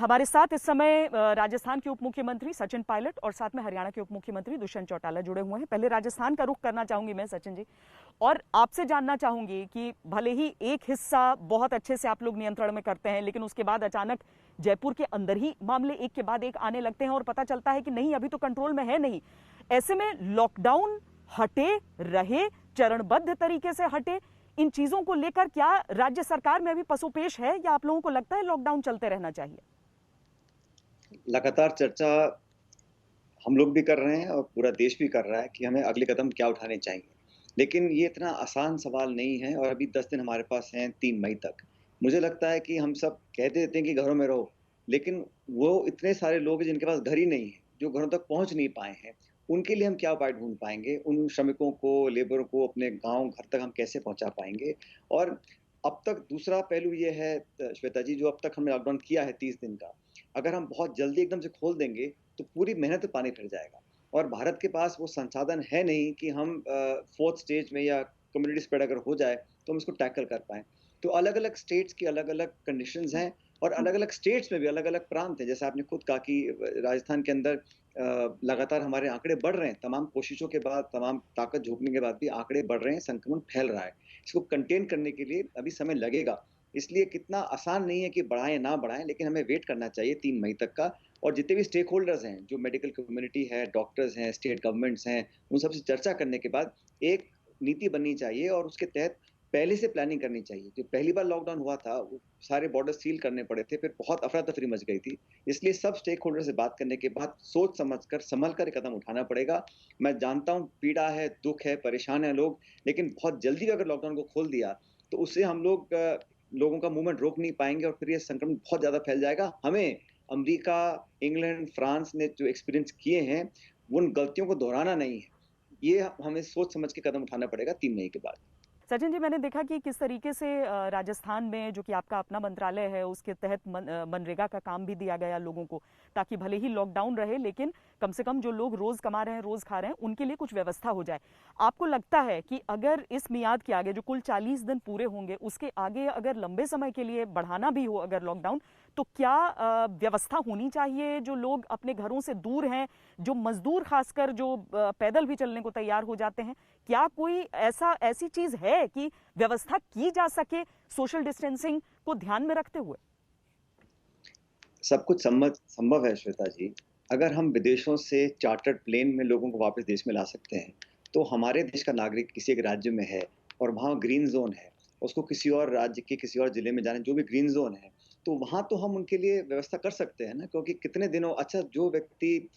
हमारे साथ इस समय राजस्थान के उप मुख्यमंत्री सचिन पायलट और साथ में हरियाणा के उप मुख्यमंत्री दुष्यंत चौटाला जुड़े हुए हैं। पहले राजस्थान का रुख करना चाहूंगी मैं सचिन जी, और आपसे जानना चाहूंगी कि भले ही एक हिस्सा बहुत अच्छे से आप लोग नियंत्रण में करते हैं, लेकिन उसके बाद अचानक जयपुर के अंदर ही मामले एक के बाद एक आने लगते हैं और पता चलता है कि नहीं, अभी तो कंट्रोल में है नहीं। ऐसे में लॉकडाउन हटे रहे, चरणबद्ध तरीके से हटे, इन चीजों को लेकर क्या राज्य सरकार में अभी पसोपेश है या आप लोगों को लगता है लॉकडाउन चलते रहना चाहिए? लगातार चर्चा हम लोग भी कर रहे हैं और पूरा देश भी कर रहा है कि हमें अगले कदम क्या उठाने चाहिए। लेकिन ये इतना आसान सवाल नहीं है और अभी 10 दिन हमारे पास हैं 3 मई तक। मुझे लगता है कि हम सब कह देते हैं कि घरों में रहो, लेकिन वो इतने सारे लोग हैं जिनके पास घर ही नहीं है, जो घरों तक पहुँच नहीं पाए हैं। उनके लिए हम क्या उपाय ढूँढ पाएँगे? उन श्रमिकों को, लेबरों को अपने गाँव, घर तक हम कैसे पहुँचा पाएँगे? और अब तक दूसरा पहलू ये है श्वेता जी, जो अब तक हमने लॉकडाउन किया है 30 दिन का, अगर हम बहुत जल्दी एकदम से खोल देंगे तो पूरी मेहनत पे पानी फिर जाएगा। और भारत के पास वो संसाधन है नहीं कि हम 4th स्टेज में या कम्युनिटी स्प्रेड अगर हो जाए तो हम इसको टैकल कर पाएँ। तो अलग-अलग स्टेट्स की अलग-अलग कंडीशंस हैं और अलग-अलग स्टेट्स में भी अलग-अलग प्रांत हैं। जैसे आपने खुद कहा कि राजस्थान के अंदर लगातार हमारे आंकड़े बढ़ रहे हैं। तमाम कोशिशों के बाद, तमाम ताकत झोंकने के बाद भी आंकड़े बढ़ रहे हैं, संक्रमण फैल रहा है। इसको कंटेन करने के लिए अभी समय लगेगा। इसलिए कितना आसान नहीं है कि बढ़ाएँ, ना बढ़ाएँ, लेकिन हमें वेट करना चाहिए 3 मई तक का। और जितने भी स्टेक होल्डर्स हैं, जो मेडिकल कम्युनिटी है, डॉक्टर्स हैं, स्टेट गवर्नमेंट्स हैं, उन सबसे चर्चा करने के बाद एक नीति बननी चाहिए और उसके तहत पहले से प्लानिंग करनी चाहिए। जो पहली बार लॉकडाउन हुआ था, वो सारे बॉर्डर सील करने पड़े थे, फिर बहुत अफरा-तफरी मच गई थी। इसलिए सब स्टेक होल्डर से बात करने के बाद सोच समझकर, संभल कर कदम उठाना पड़ेगा। मैं जानता हूँ पीड़ा है, दुःख है, परेशान हैं लोग, लेकिन बहुत जल्दी अगर लॉकडाउन को खोल दिया, तो उससे हम लोग लोगों का मूवमेंट रोक नहीं पाएँगे और फिर ये संक्रमण बहुत ज़्यादा फैल जाएगा। हमें अमेरिका, इंग्लैंड, फ्रांस ने जो एक्सपीरियंस किए हैं, उन गलतियों को दोहराना नहीं है। ये हमें सोच समझ के कदम उठाना पड़ेगा 3 मई के बाद। सचिन जी, मैंने देखा कि किस तरीके से राजस्थान में, जो कि आपका अपना मंत्रालय है, उसके तहत मनरेगा का काम भी दिया गया लोगों को, ताकि भले ही लॉकडाउन रहे लेकिन कम से कम जो लोग रोज कमा रहे हैं, रोज खा रहे हैं, उनके लिए कुछ व्यवस्था हो जाए। आपको लगता है कि अगर इस मियाद के आगे, जो कुल 40 दिन पूरे होंगे, उसके आगे अगर लंबे समय के लिए बढ़ाना भी हो अगर लॉकडाउन, तो क्या व्यवस्था होनी चाहिए? जो लोग अपने घरों से दूर हैं, जो मजदूर खासकर, जो पैदल भी चलने को तैयार हो जाते हैं, क्या कोई ऐसी चीज है कि व्यवस्था की जा सके सोशल डिस्टेंसिंग को ध्यान में रखते हुए? सब कुछ संभव है श्वेता जी। अगर हम विदेशों से चार्टर्ड प्लेन में लोगों को वापस देश में ला सकते हैं, तो हमारे देश का नागरिक किसी एक राज्य में है और वहाँ ग्रीन ज़ोन है, उसको किसी और राज्य के किसी और ज़िले में जाना, जो भी ग्रीन ज़ोन है, तो वहाँ तो हम उनके लिए व्यवस्था कर सकते हैं ना, क्योंकि कितने दिनों अच्छा जो व्यक्ति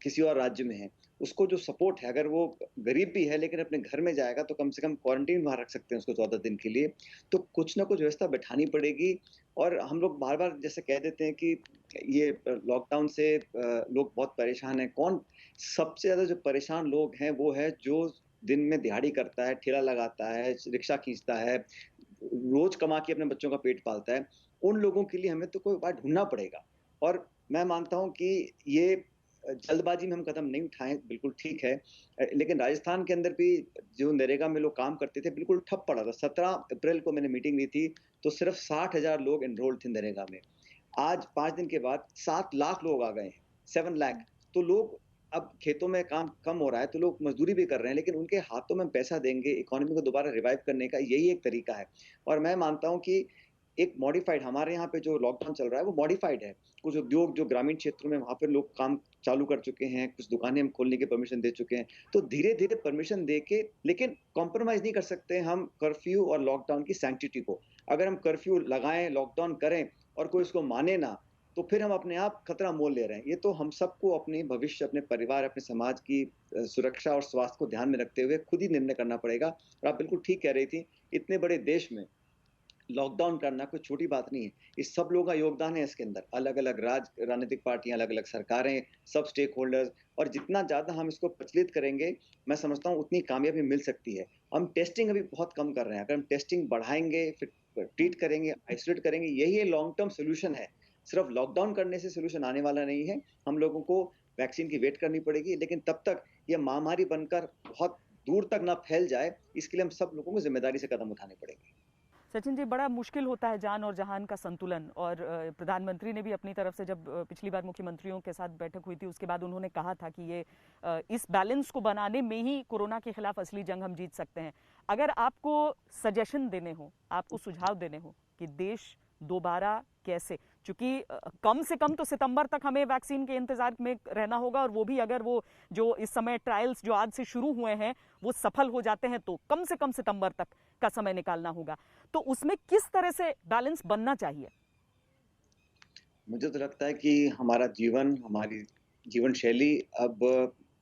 किसी और राज्य में है, उसको जो सपोर्ट है, अगर वो गरीब भी है लेकिन अपने घर में जाएगा तो कम से कम क्वारंटीन वहाँ रख सकते हैं उसको 14 दिन के लिए। तो कुछ ना कुछ व्यवस्था बैठानी पड़ेगी और हम लोग बार-बार जैसे कह देते हैं कि ये लॉकडाउन से लोग बहुत परेशान हैं। कौन सबसे ज़्यादा जो परेशान लोग हैं वो है जो दिन में दिहाड़ी करता है, ठेला लगाता है, रिक्शा खींचता है, रोज़ कमा के अपने बच्चों का पेट पालता है। उन लोगों के लिए हमें तो कोई उपाय ढूँढना पड़ेगा और मैं मानता हूँ कि ये जल्दबाजी में हम कदम नहीं उठाएँ, बिल्कुल ठीक है। लेकिन राजस्थान के अंदर भी जो नरेगा में लोग काम करते थे, बिल्कुल ठप पड़ा था। 17 अप्रैल को मैंने मीटिंग ली थी, तो सिर्फ 60,000 लोग एनरोल्ड थे नरेगा में। आज 5 दिन के बाद 7 लाख लोग आ गए हैं, 7 लाख। तो लोग अब खेतों में काम कम हो रहा है, तो लोग मज़दूरी भी कर रहे हैं, लेकिन उनके हाथों में पैसा देंगे, इकोनॉमी को दोबारा रिवाइव करने का यही एक तरीका है। और मैं मानता हूँ कि एक मॉडिफाइड हमारे यहाँ पे जो लॉकडाउन चल रहा है, वो मॉडिफाइड है। कुछ उद्योग जो ग्रामीण क्षेत्रों में वहाँ पे लोग काम चालू कर चुके हैं, कुछ दुकानें हम खोलने की परमिशन दे चुके हैं। तो धीरे-धीरे परमिशन देके लेकिन कॉम्प्रोमाइज़ नहीं कर सकते हम कर्फ्यू और लॉकडाउन की सैंक्टिटी को। अगर हम कर्फ्यू लगाएँ, लॉकडाउन करें और कोई उसको माने ना, तो फिर हम अपने आप खतरा मोल ले रहे हैं। ये तो हम सबको अपने भविष्य, अपने परिवार, अपने समाज की सुरक्षा और स्वास्थ्य को ध्यान में रखते हुए खुद ही निर्णय करना पड़ेगा। और आप बिल्कुल ठीक कह रही थी, इतने बड़े देश में लॉकडाउन करना कोई छोटी बात नहीं है। इस सब लोगों का योगदान है इसके अंदर। अलग-अलग राजनीतिक पार्टियाँ, अलग-अलग सरकारें, सब स्टेक होल्डर्स और जितना ज़्यादा हम इसको प्रचलित करेंगे, मैं समझता हूँ उतनी कामयाबी मिल सकती है। हम टेस्टिंग अभी बहुत कम कर रहे हैं। अगर हम टेस्टिंग बढ़ाएँगे, फिर ट्रीट करेंगे, आइसोलेट करेंगे, यही लॉन्ग टर्म सॉल्यूशन है। सिर्फ लॉकडाउन करने से सॉल्यूशन आने वाला नहीं है। हम लोगों को वैक्सीन की वेट करनी पड़ेगी, लेकिन तब तक ये महामारी बनकर बहुत दूर तक ना फैल जाए, इसके लिए हम सब लोगों को ज़िम्मेदारी से कदम उठाने पड़ेंगे। सचिन जी, बड़ा मुश्किल होता है जान और जहान का संतुलन। और प्रधानमंत्री ने भी अपनी तरफ से, जब पिछली बार मुख्यमंत्रियों के साथ बैठक हुई थी उसके बाद उन्होंने कहा था कि ये इस बैलेंस को बनाने में ही कोरोना के खिलाफ असली जंग हम जीत सकते हैं। अगर आपको सजेशन देने हो, आपको सुझाव देने हो कि देश दोबारा कैसे, क्योंकि कम से कम तो सितंबर तक हमें वैक्सीन के इंतजार में रहना होगा, और वो भी अगर वो जो इस समय ट्रायल्स जो आज से शुरू हुए हैं वो सफल हो जाते हैं तो कम से कम सितंबर तक का समय निकालना होगा। तो उसमें किस तरह से बैलेंस बनना चाहिए? मुझे तो लगता है कि हमारा जीवन, हमारी जीवन शैली अब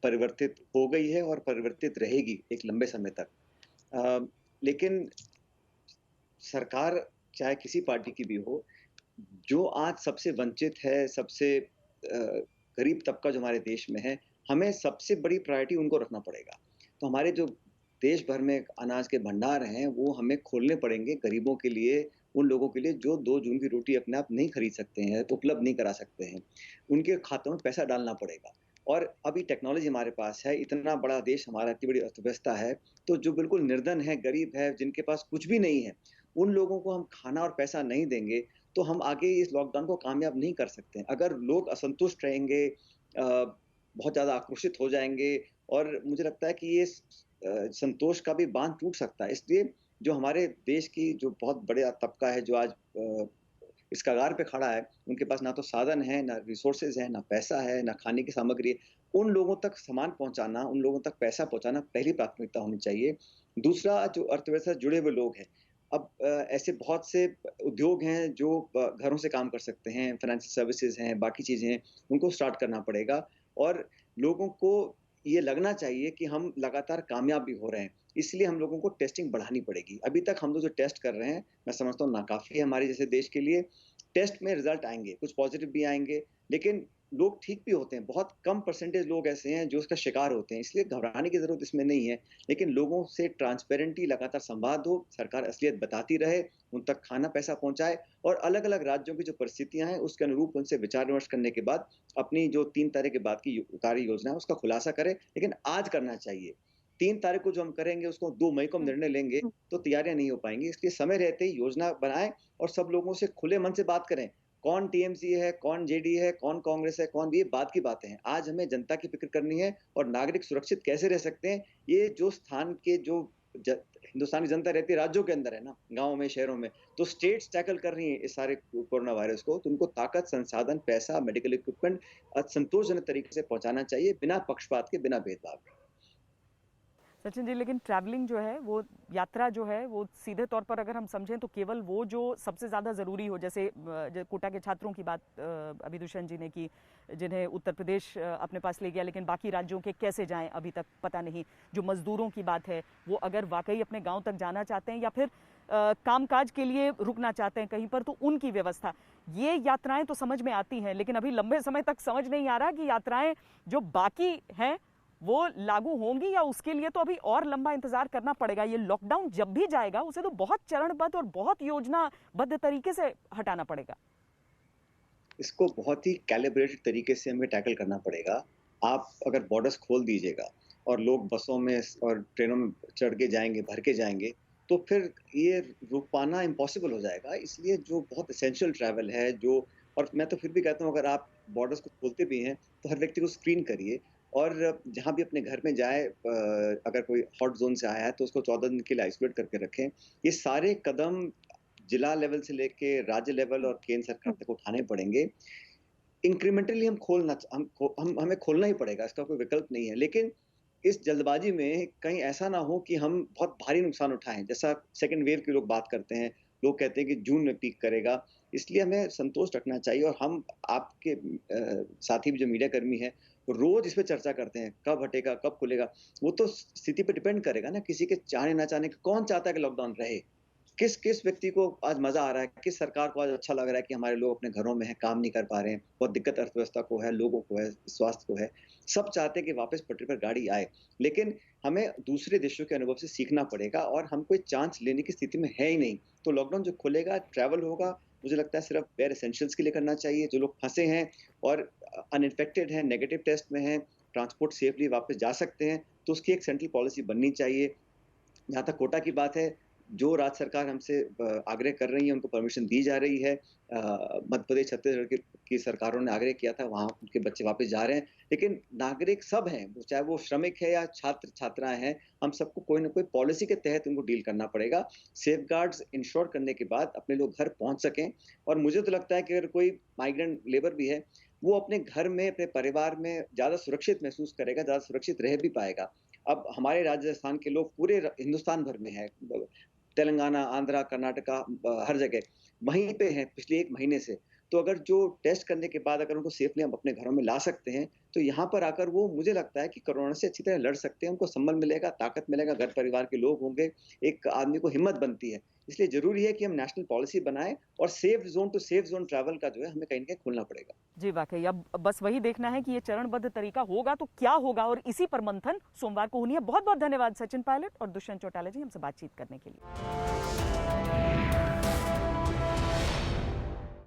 परिवर्तित हो गई है और परिवर्तित रहेगी एक लंबे समय तक। अ, लेकिन सरकार चाहे किसी पार्टी की भी हो, जो आज सबसे वंचित है, सबसे गरीब तबका जो हमारे देश में है, हमें सबसे बड़ी प्रायोरिटी उनको रखना पड़ेगा। तो हमारे जो देश भर में अनाज के भंडार हैं, वो हमें खोलने पड़ेंगे गरीबों के लिए, उन लोगों के लिए जो 2 जून की रोटी अपने आप नहीं खरीद सकते हैं, तो उपलब्ध नहीं करा सकते हैं। उनके खातों में पैसा डालना पड़ेगा। और अभी टेक्नोलॉजी हमारे पास है, इतना बड़ा देश हमारा, इतनी बड़ी अर्थव्यवस्था है, तो जो बिल्कुल निर्धन है, गरीब है, जिनके पास कुछ भी नहीं है, उन लोगों को हम खाना और पैसा नहीं देंगे, तो हम आगे इस लॉकडाउन को कामयाब नहीं कर सकते हैं। अगर लोग असंतुष्ट रहेंगे, बहुत ज़्यादा आक्रोशित हो जाएँगे, और मुझे लगता है कि ये संतोष का भी बाँध टूट सकता है। इसलिए जो हमारे देश की जो बहुत बड़ा तबका है, जो आज इस कगार पे खड़ा है, उनके पास ना तो साधन है, ना रिसोर्सेज़ हैं, ना पैसा है, ना खाने की सामग्री है। उन लोगों तक सामान पहुँचाना, उन लोगों तक पैसा पहुँचाना पहली प्राथमिकता होनी चाहिए। दूसरा, जो अर्थव्यवस्था से जुड़े हुए लोग हैं, अब ऐसे बहुत से उद्योग हैं जो घरों से काम कर सकते हैं, फाइनेंशियल सर्विसेज़ हैं, बाकी चीज़ें हैं, उनको स्टार्ट करना पड़ेगा। और लोगों को ये लगना चाहिए कि हम लगातार कामयाब भी हो रहे हैं। इसलिए हम लोगों को टेस्टिंग बढ़ानी पड़ेगी। अभी तक हम लोग जो टेस्ट कर रहे हैं, मैं समझता हूँ नाकाफ़ी है हमारे जैसे देश के लिए। टेस्ट में रिज़ल्ट आएँगे, कुछ पॉज़िटिव भी आएँगे, लेकिन लोग ठीक भी होते हैं। बहुत कम परसेंटेज लोग ऐसे हैं जो इसका शिकार होते हैं, इसलिए घबराने की ज़रूरत इसमें नहीं है। लेकिन लोगों से ट्रांसपेरेंटली लगातार संवाद हो, सरकार असलियत बताती रहे, उन तक खाना पैसा पहुँचाए, और अलग-अलग राज्यों की जो परिस्थितियाँ हैं, उसके अनुरूप उनसे विचार-विमर्श करने के बाद अपनी जो 3 तारीख के बाद की कार्य योजना है, उसका खुलासा करें। लेकिन आज करना चाहिए। 3 तारीख को जो हम करेंगे, उसको 2 मई को हम निर्णय लेंगे, तो तैयारियाँ नहीं हो पाएँगी। इसलिए समय रहते ही योजना बनाएँ और सब लोगों से खुले मन से बात करें। कौन टीएमसी है, कौन जेडी है, कौन कांग्रेस है, कौन, ये बाद की बातें हैं। आज हमें जनता की फ़िक्र करनी है, और नागरिक सुरक्षित कैसे रह सकते हैं, ये जो स्थान के जो ज हिंदुस्तान की जनता रहती है राज्यों के अंदर है ना, गाँव में, शहरों में, तो स्टेट्स टैकल कर रही हैं इस सारे कोरोना वायरस को, तो उनको ताकत, संसाधन, पैसा, मेडिकल इक्विपमेंट संतोषजनक तरीके से पहुँचाना चाहिए, बिना पक्षपात के, बिना भेदभाव के। सचिन जी, लेकिन ट्रैवलिंग जो है, वो यात्रा जो है, वो सीधे तौर पर अगर हम समझें तो केवल वो जो सबसे ज़्यादा ज़रूरी हो, जैसे कोटा के छात्रों की बात अभी दुष्यंत जी ने की, जिन्हें उत्तर प्रदेश अपने पास ले गया, लेकिन बाकी राज्यों के कैसे जाएं अभी तक पता नहीं। जो मज़दूरों की बात है, वो अगर वाकई अपने गांव तक जाना चाहते हैं या फिर कामकाज के लिए रुकना चाहते हैं कहीं पर, तो उनकी व्यवस्था, ये यात्राएं तो समझ में आती हैं, लेकिन अभी लंबे समय तक समझ नहीं आ रहा कि यात्राएं जो बाकी हैं वो लागू होंगी या उसके लिए तो अभी और लंबा इंतजार करना पड़ेगा। ये लॉकडाउन जब भी जाएगा उसे तो बहुत चरणबद्ध और बहुत योजनाबद्ध तरीके से हटाना पड़ेगा। इसको बहुत ही कैलिब्रेटेड तरीके से हमें टैकल करना पड़ेगा। आप अगर बॉर्डर्स खोल दीजिएगा और लोग बसों में और ट्रेनों में चढ़ के जाएँगे, भर के जाएँगे, तो फिर ये रुक पाना इम्पॉसिबल हो जाएगा। इसलिए जो बहुत एसेंशियल ट्रैवल है, जो, और मैं तो फिर भी कहता हूँ, अगर आप बॉर्डर्स को खोलते भी हैं, तो हर व्यक्ति को स्क्रीन करिए, और जहाँ भी अपने घर में जाए, अगर कोई हॉट ज़ोन से आया है, तो उसको 14 दिन के लिए आइसोलेट करके रखें। ये सारे कदम जिला लेवल से लेके राज्य लेवल और केंद्र सरकार तक उठाने पड़ेंगे। इंक्रीमेंटली हम खोलना च हम हमें खोलना ही पड़ेगा, इसका कोई विकल्प नहीं है। लेकिन इस जल्दबाजी में कहीं ऐसा ना हो कि हम बहुत भारी नुकसान उठाएँ, जैसा सेकंड वेव की लोग बात करते हैं। लोग कहते हैं कि जून में पीक करेगा, इसलिए हमें संतोष रखना चाहिए, और हम आपके साथी भी जो मीडिया कर्मी हैं, रोज़ इस पे चर्चा करते हैं, कब हटेगा, कब खुलेगा? वो तो स्थिति पे डिपेंड करेगा ना, किसी के चाहने ना चाहने, कौन चाहता है कि लॉकडाउन रहे? किस किस व्यक्ति को आज मज़ा आ रहा है, किस सरकार को आज अच्छा लग रहा है कि हमारे लोग अपने घरों में हैं, काम नहीं कर पा रहे हैं, बहुत दिक्कत अर्थव्यवस्था को है, लोगों को है, स्वास्थ्य को है। सब चाहते हैं कि वापस पटरी पर गाड़ी आए, लेकिन हमें दूसरे देशों के अनुभव से सीखना पड़ेगा, और हम कोई चांस लेने की स्थिति में है ही नहीं। तो लॉकडाउन जो खुलेगा, ट्रैवल होगा, मुझे लगता है सिर्फ बेयर एसेंशियल्स के लिए करना चाहिए। जो लोग फँसे हैं और अनइन्फेक्टेड हैं, नेगेटिव टेस्ट में हैं, ट्रांसपोर्ट सेफली वापस जा सकते हैं, तो उसकी एक सेंट्रल पॉलिसी बननी चाहिए। जहाँ तक कोटा की बात है, जो राज्य सरकार हमसे आग्रह कर रही है उनको परमिशन दी जा रही है। मध्य प्रदेश, छत्तीसगढ़ की सरकारों ने आग्रह किया था, वहाँ उनके बच्चे वापस जा रहे हैं। लेकिन नागरिक सब हैं, चाहे वो श्रमिक है या छात्र-छात्राएँ हैं, हम सबको कोई न कोई पॉलिसी के तहत उनको डील करना पड़ेगा। सेफगार्ड्स इंश्योर करने के बाद अपने लोग घर पहुँच सकें। और मुझे तो लगता है कि अगर कोई माइग्रेंट लेबर भी है, वो अपने घर में, अपने परिवार में ज़्यादा सुरक्षित महसूस करेगा, ज़्यादा सुरक्षित रह भी पाएगा। अब हमारे राजस्थान के लोग पूरे हिंदुस्तान भर में हैं, तेलंगाना, आंध्रा, कर्नाटका, हर जगह वहीं पे हैं पिछले 1 महीने से। तो अगर जो टेस्ट करने के बाद अगर उनको सेफली हम अपने घरों में ला सकते हैं, तो यहाँ पर आकर वो, मुझे लगता है कि कोरोना से अच्छी तरह लड़ सकते हैं। उनको संबल मिलेगा, ताकत मिलेगा, घर परिवार के लोग होंगे, एक आदमी को हिम्मत बनती है। इसलिए ज़रूरी है कि हम नेशनल पॉलिसी बनाएँ और safe zone to safe zone travel का जो है हमें कहीं न कहीं खोलना पड़ेगा। जी, वाक़ई अब बस वही देखना है कि ये चरणबद्ध तरीका होगा तो क्या होगा, और इसी पर मंथन सोमवार को होनी है। बहुत-बहुत धन्यवाद सचिन पायलट और दुष्यंत चौटाला जी हमसे बातचीत करने के लिए।